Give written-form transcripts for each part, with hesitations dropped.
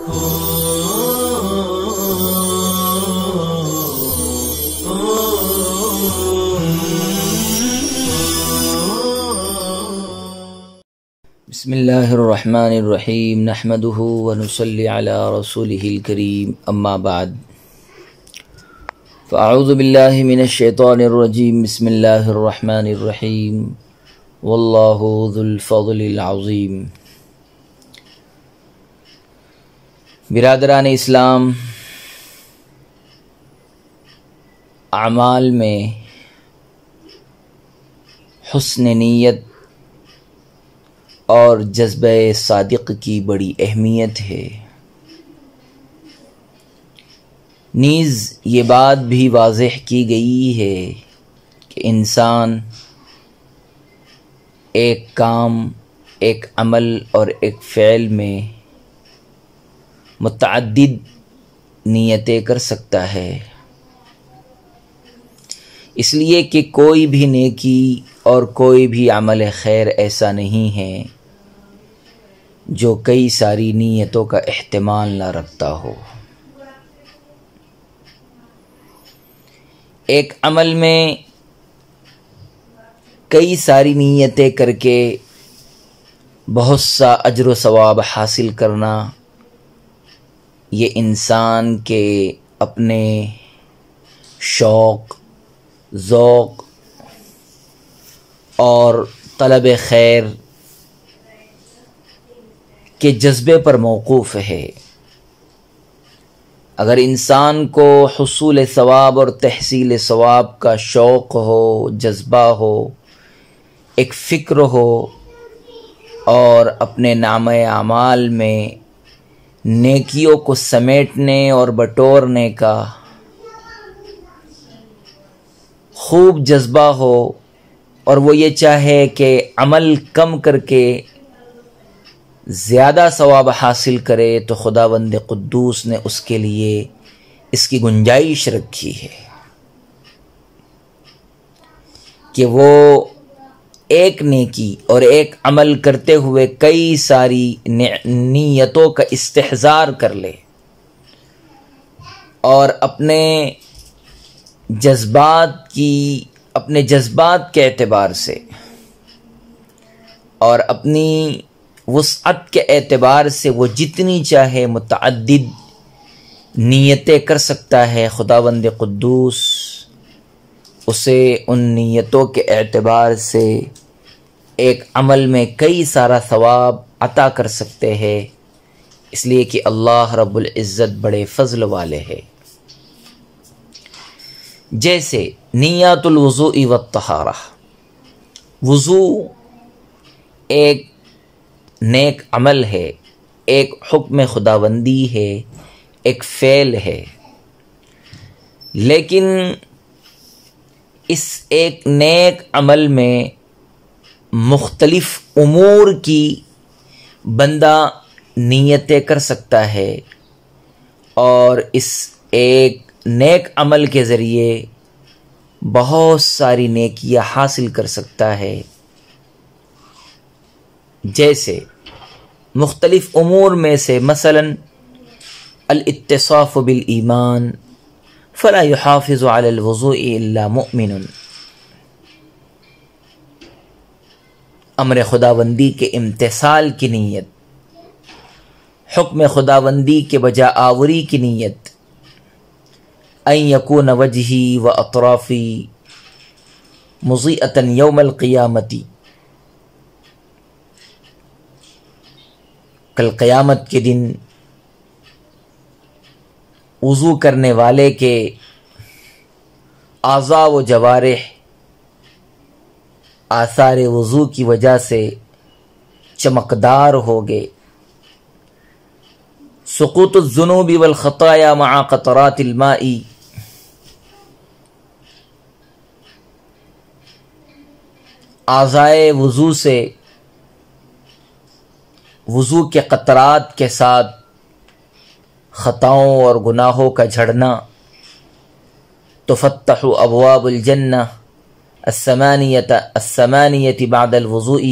بسم اللہ الرحمن الرحیم نحمده ونصلی علی رسوله الکریم اما بعد فاعوذ باللہ من الشیطان الرجیم بسم اللہ الرحمن الرحیم واللہ ذو الفضل العظیم۔ برادران اسلام، اعمال میں حسن نیت اور جذبہ صادق کی بڑی اہمیت ہے۔ نیز یہ بات بھی واضح کی گئی ہے کہ انسان ایک کام، ایک عمل اور ایک فعل میں متعدد نیتیں کر سکتا ہے، اس لیے کہ کوئی بھی نیکی اور کوئی بھی عمل خیر ایسا نہیں ہے جو کئی ساری نیتوں کا احتمال نہ رکھتا ہو۔ ایک عمل میں کئی ساری نیتیں کر کے بہت سا اجر و ثواب حاصل کرنا، یہ انسان کے اپنے شوق، ذوق اور طلب خیر کے جذبے پر موقوف ہے۔ اگر انسان کو حصول ثواب اور تحصیل ثواب کا شوق ہو، جذبہ ہو، ایک فکر ہو اور اپنے نامہ اعمال میں نیکیوں کو سمیٹنے اور بٹورنے کا خوب جذبہ ہو، اور وہ یہ چاہے کہ عمل کم کر کے زیادہ ثواب حاصل کرے، تو خداوند قدوس نے اس کے لیے اس کی گنجائش رکھی ہے کہ وہ ایک نیکی اور ایک عمل کرتے ہوئے کئی ساری نیتوں کا استحضار کر لے اور اپنے جذبات کے اعتبار سے اور اپنی وسعت کے اعتبار سے وہ جتنی چاہے متعدد نیتیں کر سکتا ہے۔ خداوند قدوس اسے ان نیتوں کے اعتبار سے ایک عمل میں کئی سارا ثواب عطا کر سکتے ہیں، اس لیے کہ اللہ رب العزت بڑے فضل والے ہیں۔ جیسے نیات الوضوء والطہارہ، وضو ایک نیک عمل ہے، ایک حکم خداوندی ہے، ایک فعل ہے، لیکن اس ایک نیک عمل میں مختلف امور کی بندہ نیتیں کر سکتا ہے، اور اس ایک نیک عمل کے ذریعے بہت ساری نیکیاں حاصل کر سکتا ہے۔ جیسے مختلف امور میں سے مثلا الاتصاف بالایمان فلا يحافظ على الوضوء الا مؤمن، امر خداوندی کے امتثال کی نیت، حکم خداوندی کے بجا آوری کی نیت، ان یکون وجہی و اطرافی مضیئۃ یوم القیامتی، کل قیامت کے دن وضو کرنے والے کے اعضاء و جوارح آثار وضو کی وجہ سے چمکدار ہوگے۔ سقوط الذنوب والخطایا مع قطرات الماء، اعضائے وضو سے وضو کے قطرات کے ساتھ خطاؤں اور گناہوں کا جھڑنا، تفتح ابواب الجنہ الثمانیۃ بعد الوضوء،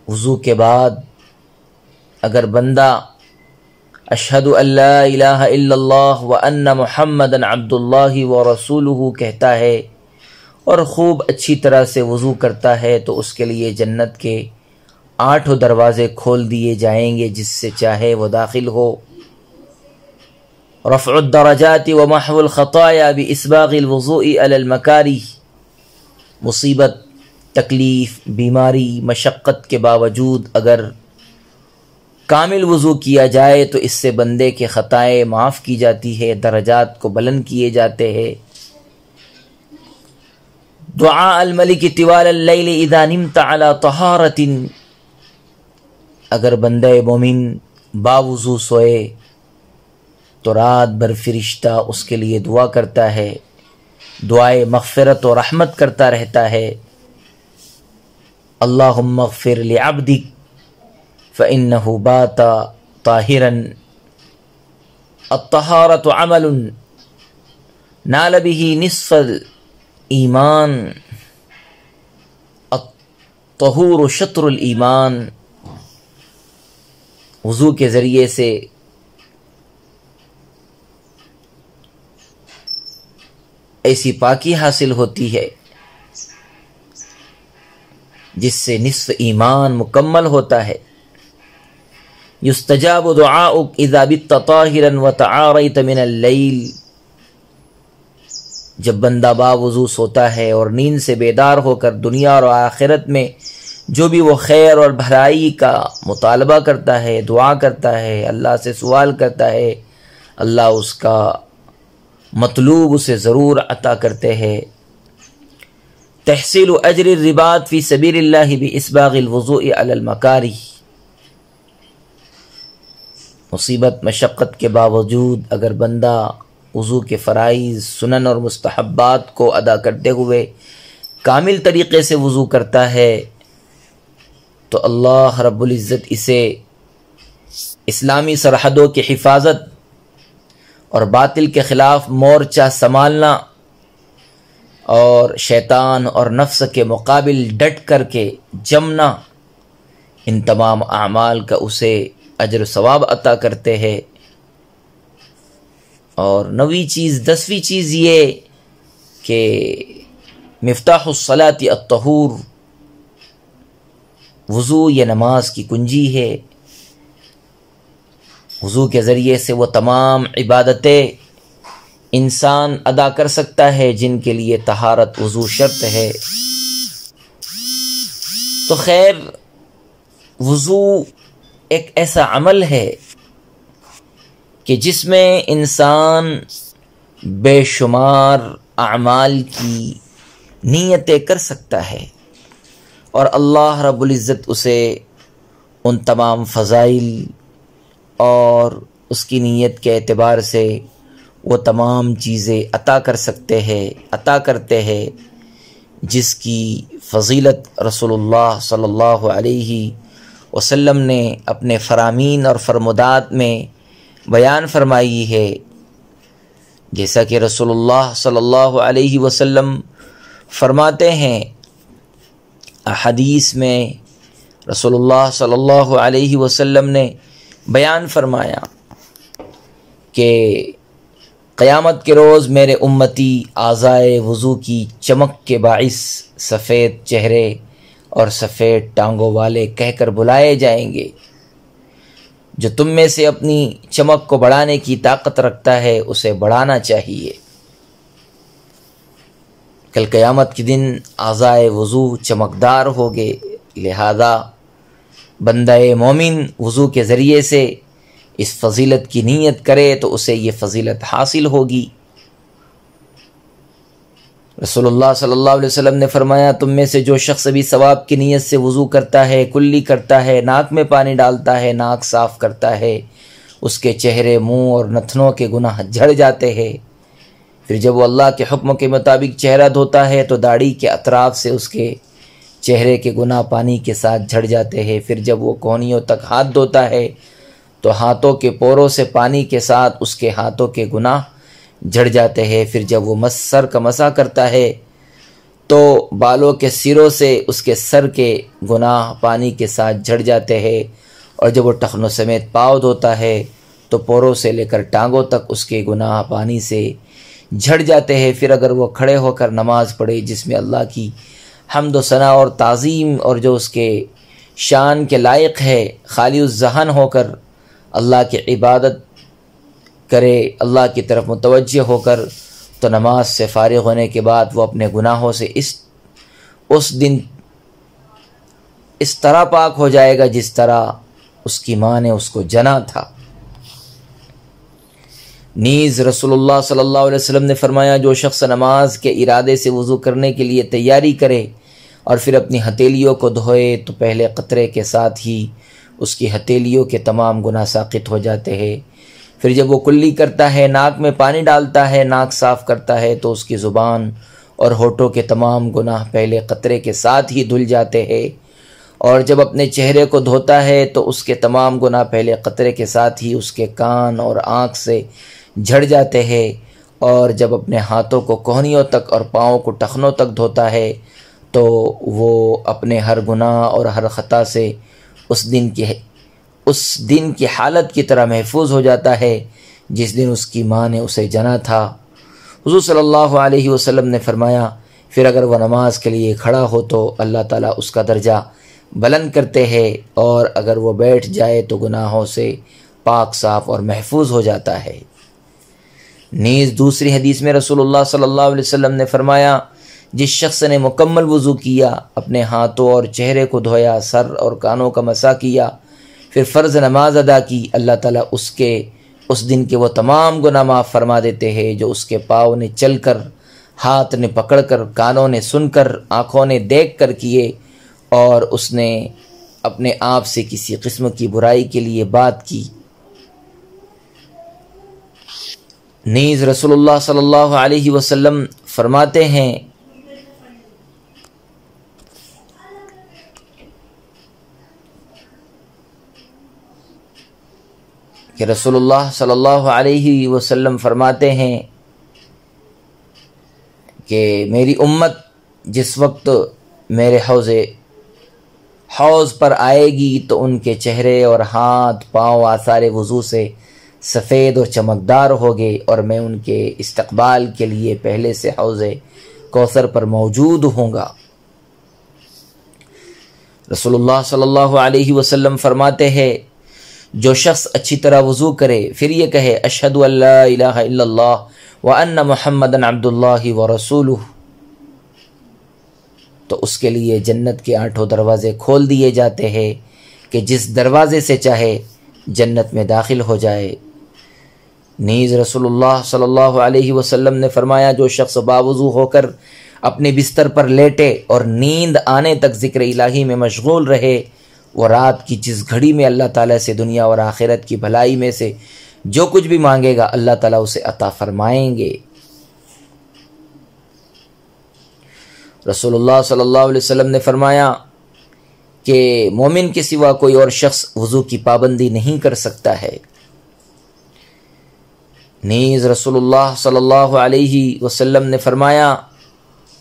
وضو کے بعد اگر بندہ اشہد ان لا الہ الا اللہ و ان محمدًا عبد اللہ و رسولہ کہتا ہے اور خوب اچھی طرح سے وضو کرتا ہے تو اس کے لیے جنت کے 8 دروازے کھول دیے جائیں گے، جس سے چاہے وہ داخل ہو۔ رفع الدرجات ومحو الخطايا باسباغ الوضوء على المکارہ، مصیبت، تکلیف، بیماری، مشقت کے باوجود اگر کامل وضو کیا جائے تو اس سے بندے کے خطائیں معاف کی جاتی ہے، درجات کو بلند کیے جاتے ہیں۔ دعاء الملک طوال اللیل اذا نمت على طہارۃ، اگر بندہ مومن باوضو سوئے تو رات بھر فرشتہ اس کے لیے دعا کرتا ہے، دعائے مغفرت و رحمت کرتا رہتا ہے۔ اللہم اغفر لعبدک فإنہ بات طاہرا، الطہارۃ عمل نال به نصف الایمان، الطہور شطر الایمان، وضو کے ذریعے سے ایسی پاکی حاصل ہوتی ہے جس سے نصف ایمان مکمل ہوتا ہے۔ یستجاب دعاؤک اذا بت طاہرا وتعاریت من اللیل، جب بندہ باوضو سوتا ہے اور نیند سے بیدار ہو کر دنیا اور آخرت میں جو بھی وہ خیر اور بھلائی کا مطالبہ کرتا ہے، دعا کرتا ہے، اللہ سے سوال کرتا ہے، اللہ اس کا مطلوب اسے ضرور عطا کرتے ہیں۔ تحصیل اجر الرباط فی سبیل اللہ باسباغ الوضوء علی المکارہ، مصیبت مشقت کے باوجود اگر بندہ وضو کے فرائض، سنن اور مستحبات کو ادا کرتے ہوئے کامل طریقے سے وضو کرتا ہے تو اللہ رب العزت اسے اسلامی سرحدوں کی حفاظت اور باطل کے خلاف مورچہ سنبھالنا اور شیطان اور نفس کے مقابل ڈٹ کر کے جمنا، ان تمام اعمال کا اسے اجر و ثواب عطا کرتے ہیں۔ اور 10ویں چیز یہ کہ مفتاح الصلاۃ الطہور، وضو یہ نماز کی کنجی ہے۔ وضو کے ذریعے سے وہ تمام عبادتیں انسان ادا کر سکتا ہے جن کے لیے طہارت وضو شرط ہے۔ تو خیر، وضو ایک ایسا عمل ہے کہ جس میں انسان بے شمار اعمال کی نیتیں کر سکتا ہے اور اللہ رب العزت اسے ان تمام فضائل اور اس کی نیت کے اعتبار سے وہ تمام چیزیں عطا کرتے ہیں جس کی فضیلت رسول اللہ صلی اللہ علیہ وسلم نے اپنے فرامین اور فرمودات میں بیان فرمائی ہے۔ جیسا کہ رسول اللہ صلی اللہ علیہ وسلم فرماتے ہیں، احادیث میں رسول اللہ صلی اللہ علیہ وسلم نے بیان فرمایا کہ قیامت کے روز میرے امتی اعضائے وضو کی چمک کے باعث سفید چہرے اور سفید ٹانگوں والے کہہ کر بلائے جائیں گے۔ جو تم میں سے اپنی چمک کو بڑھانے کی طاقت رکھتا ہے اسے بڑھانا چاہیے۔ کل قیامت کے دن اعضائے وضو چمکدار ہوگے، لہذا بندہ مومن وضو کے ذریعے سے اس فضیلت کی نیت کرے تو اسے یہ فضیلت حاصل ہوگی۔ رسول اللہ صلی اللہ علیہ وسلم نے فرمایا، تم میں سے جو شخص بھی ثواب کی نیت سے وضو کرتا ہے، کلی کرتا ہے، ناک میں پانی ڈالتا ہے، ناک صاف کرتا ہے، اس کے چہرے، منہ اور نتنوں کے گناہ جھڑ جاتے ہیں۔ پھر جب وہ اللہ کے حکم کے مطابق چہرہ دھوتا ہے تو داڑھی کے اطراف سے اس کے چہرے کے گناہ پانی کے ساتھ جھڑ جاتے ہیں۔ پھر جب وہ کونیوں تک ہاتھ دھوتا ہے تو ہاتھوں کے پوروں سے پانی کے ساتھ اس کے ہاتھوں کے گناہ جھڑ جاتے ہیں۔ پھر جب وہ سر کا مسح کرتا ہے تو بالوں کے سروں سے اس کے سر کے گناہ پانی کے ساتھ جھڑ جاتے ہیں، اور جب وہ ٹخنوں سمیت پاؤں دھوتا ہے تو پوروں سے لے کر ٹانگوں تک اس کے گناہ پانی سے جھڑ جاتے ہیں۔ پھر اگر وہ کھڑے ہو کر نماز پڑھے جس میں اللہ کی حمد و ثنا اور تعظیم اور جو اس کے شان کے لائق ہے، خالی الذہن ہو کر اللہ کی عبادت کرے، اللہ کی طرف متوجہ ہو کر، تو نماز سے فارغ ہونے کے بعد وہ اپنے گناہوں سے اس دن اس طرح پاک ہو جائے گا جس طرح اس کی ماں نے اس کو جنا تھا۔ نیز رسول اللہ صلی اللہ علیہ وسلم نے فرمایا، جو شخص نماز کے ارادے سے وضو کرنے کے لیے تیاری کرے اور پھر اپنی ہتھیلیوں کو دھوئے تو پہلے قطرے کے ساتھ ہی اس کی ہتھیلیوں کے تمام گناہ ساقط ہو جاتے ہیں۔ پھر جب وہ کلی کرتا ہے، ناک میں پانی ڈالتا ہے، ناک صاف کرتا ہے، تو اس کی زبان اور ہونٹوں کے تمام گناہ پہلے قطرے کے ساتھ ہی دھل جاتے ہیں، اور جب اپنے چہرے کو دھوتا ہے تو اس کے تمام گناہ پہلے قطرے کے ساتھ ہی اس کے کان اور آنکھ سے جھڑ جاتے ہیں، اور جب اپنے ہاتھوں کو کوہنیوں تک اور پاؤں کو ٹخنوں تک دھوتا ہے تو وہ اپنے ہر گناہ اور ہر خطا سے اس دن کی حالت کی طرح محفوظ ہو جاتا ہے جس دن اس کی ماں نے اسے جنا تھا۔ حضور صلی اللہ علیہ وسلم نے فرمایا، پھر اگر وہ نماز کے لیے کھڑا ہو تو اللہ تعالیٰ اس کا درجہ بلند کرتے ہیں، اور اگر وہ بیٹھ جائے تو گناہوں سے پاک صاف اور محفوظ ہو جاتا ہے۔ نیز دوسری حدیث میں رسول اللہ صلی اللہ علیہ وسلم نے فرمایا، جس شخص نے مکمل وضو کیا، اپنے ہاتھوں اور چہرے کو دھویا، سر اور کانوں کا مسح کیا، پھر فرض نماز ادا کی، اللہ تعالیٰ اس دن کے وہ تمام گناہ معاف فرما دیتے ہیں جو اس کے پاؤں نے چل کر، ہاتھ نے پکڑ کر، کانوں نے سن کر، آنکھوں نے دیکھ کر کیے، اور اس نے اپنے آپ سے کسی قسم کی برائی کے لیے بات کی۔ نیز رسول اللہ صلی اللہ علیہ وسلم فرماتے ہیں کہ رسول اللہ صلی اللہ علیہ وسلم فرماتے ہیں کہ میری امت جس وقت میرے حوض پر آئے گی تو ان کے چہرے اور ہاتھ پاؤں آثار وضو سے سفید اور چمکدار ہوگے، اور میں ان کے استقبال کے لیے پہلے سے حوض کوثر پر موجود ہوں گا۔ رسول اللہ صلی اللہ علیہ وسلم فرماتے ہیں، جو شخص اچھی طرح وضو کرے پھر یہ کہے اشہد ان لا الہ الا اللہ وان محمدا عبد اللہ ورسولہ، تو اس کے لیے جنت کے 8 دروازے کھول دیے جاتے ہیں کہ جس دروازے سے چاہے جنت میں داخل ہو جائے۔ نیز رسول اللہ صلی اللہ علیہ وسلم نے فرمایا، جو شخص باوضو ہو کر اپنے بستر پر لیٹے اور نیند آنے تک ذکر الہی میں مشغول رہے، وہ رات کی جس گھڑی میں اللہ تعالیٰ سے دنیا اور آخرت کی بھلائی میں سے جو کچھ بھی مانگے گا اللہ تعالیٰ اسے عطا فرمائیں گے۔ رسول اللہ صلی اللہ علیہ وسلم نے فرمایا کہ مومن کے سوا کوئی اور شخص وضو کی پابندی نہیں کر سکتا ہے۔ نیز رسول اللہ صلی اللہ علیہ وسلم نے فرمایا،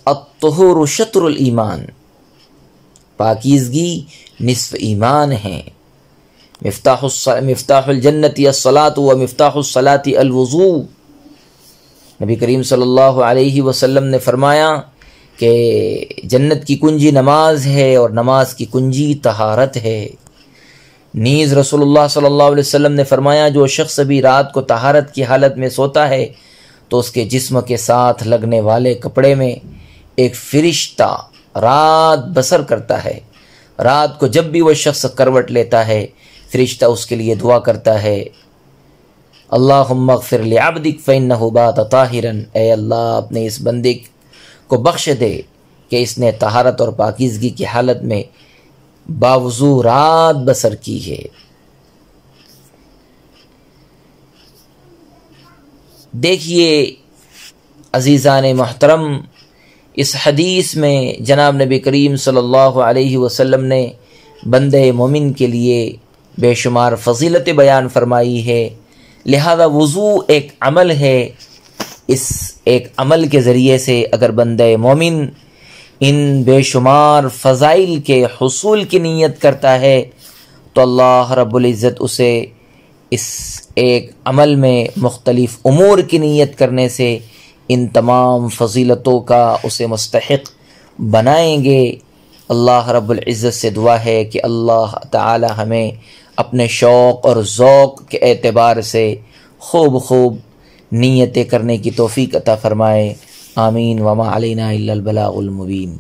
الطہور شطر الایمان، پاکیزگی نصف ایمان ہے۔ مفتاح الجنت الصلاۃ و مفتاح الصلاۃ الوضوء، نبی کریم صلی اللہ علیہ وسلم نے فرمایا کہ جنت کی کنجی نماز ہے اور نماز کی کنجی طہارت ہے۔ نیز رسول اللہ صلی اللہ علیہ وسلم نے فرمایا، جو شخص بھی رات کو طہارت کی حالت میں سوتا ہے تو اس کے جسم کے ساتھ لگنے والے کپڑے میں ایک فرشتہ رات بسر کرتا ہے۔ رات کو جب بھی وہ شخص کروٹ لیتا ہے فرشتہ اس کے لیے دعا کرتا ہے، اللہم اغفر لعبدک فإنہ بات طاہرا، اے اللہ اپنے اس بندے کو بخش دے کہ اس نے طہارت اور پاکیزگی کی حالت میں باوضو رات بسر کی ہے۔ دیکھیے عزیزان محترم، اس حدیث میں جناب نبی کریم صلی اللہ علیہ وسلم نے بندے مومن کے لیے بے شمار فضیلت بیان فرمائی ہے، لہذا وضو ایک عمل ہے، اس ایک عمل کے ذریعے سے اگر بندے مومن ان بے شمار فضائل کے حصول کی نیت کرتا ہے تو اللہ رب العزت اسے اس ایک عمل میں مختلف امور کی نیت کرنے سے ان تمام فضیلتوں کا اسے مستحق بنائیں گے۔ اللہ رب العزت سے دعا ہے کہ اللہ تعالی ہمیں اپنے شوق اور ذوق کے اعتبار سے خوب نیتیں کرنے کی توفیق عطا فرمائے۔ آمین۔ وما علینا الا البلاغ المبین۔